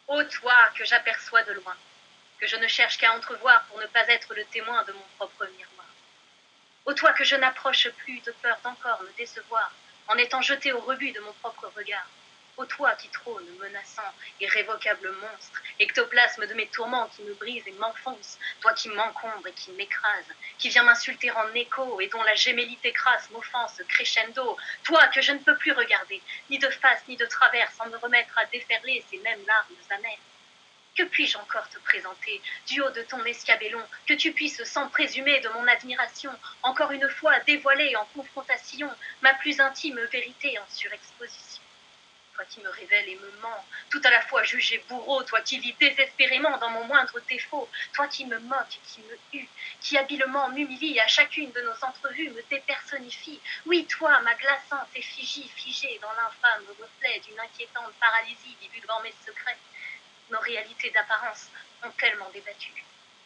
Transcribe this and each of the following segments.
Ô toi que j'aperçois de loin, que je ne cherche qu'à entrevoir pour ne pas être le témoin de mon propre miroir. Ô toi que je n'approche plus de peur d'encore me décevoir, en étant jeté au rebut de mon propre regard. Ô toi qui trône menaçant, irrévocable monstre, ectoplasme de mes tourments qui me brise et m'enfonce, toi qui m'encombre et qui m'écrase, qui viens m'insulter en écho et dont la gémellité crasse m'offense crescendo, toi que je ne peux plus regarder, ni de face ni de travers, sans me remettre à déferler ces mêmes larmes amères. Que puis-je encore te présenter, du haut de ton escabellon, que tu puisses, sans présumer de mon admiration, encore une fois dévoiler en confrontation ma plus intime vérité en surexposition. Toi qui me révèles et me mens, tout à la fois juge et bourreau, toi qui lis désespérément dans mon moindre défaut, toi qui me moques et qui me hue, qui habilement m'humilie à chacune de nos entrevues, me dépersonnifie. Oui, toi, ma glaçante effigie figée dans l'infâme reflet d'une inquiétante paralysie divulguant mes secrets, nos réalités d'apparence ont tellement débattu.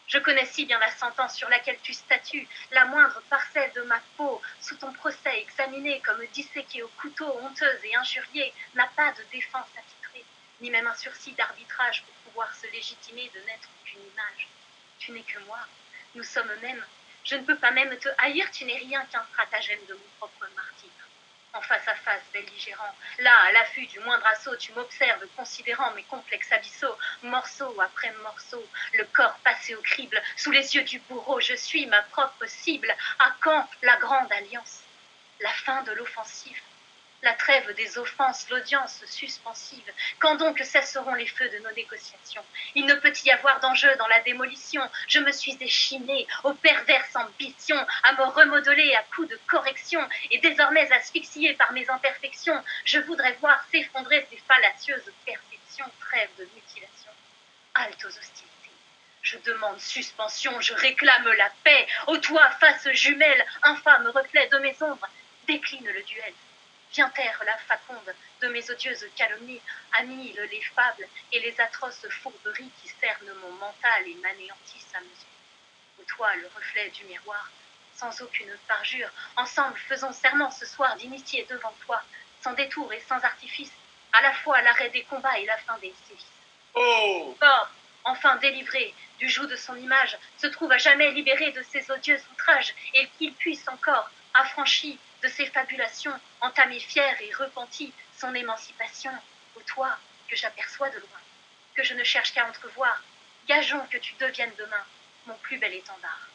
Je connais si bien la sentence sur laquelle tu statues, la moindre parcelle de ma peau, sous ton procès examiné comme disséquée au couteau, honteuse et injuriée, n'a pas de défense attitrée, ni même un sursis d'arbitrage pour pouvoir se légitimer de n'être qu'une image. Tu n'es que moi, nous sommes mêmes. Je ne peux pas même te haïr, tu n'es rien qu'un stratagème de mon propre martyre. En face à face, belligérant, là, à l'affût du moindre assaut, tu m'observes, considérant mes complexes abyssaux, morceau après morceau, le corps passé au crible, sous les yeux du bourreau, je suis ma propre cible. À quand la grande alliance? La fin de l'offensive? La trêve des offenses, l'audience suspensive? Quand donc cesseront les feux de nos négociations? Il ne peut y avoir d'enjeu dans la démolition. Je me suis échinée aux perverses ambitions, à me remodeler à coups de correction, et désormais asphyxiée par mes imperfections, je voudrais voir s'effondrer ces fallacieuses perceptions. Trêve de mutilation, halte aux hostilités. Je demande suspension, je réclame la paix. Ô toi, face jumelle, infâme reflet de mes ombres, décline le duel. Viens taire la faconde de mes odieuses calomnies, annihile les fables et les atroces fourberies qui cernent mon mental et m'anéantissent à mesure. Ô toi, le reflet du miroir, sans aucune parjure, ensemble faisons serment ce soir d'initier devant toi, sans détour et sans artifice, à la fois l'arrêt des combats et la fin des sévices. Oh! Or, enfin délivré du joug de son image, se trouve à jamais libéré de ses odieux outrages, et qu'il puisse encore, affranchi de ses fabulations, entamer fier et repenti son émancipation. Ô toi, que j'aperçois de loin, que je ne cherche qu'à entrevoir, gageons que tu deviennes demain mon plus bel étendard.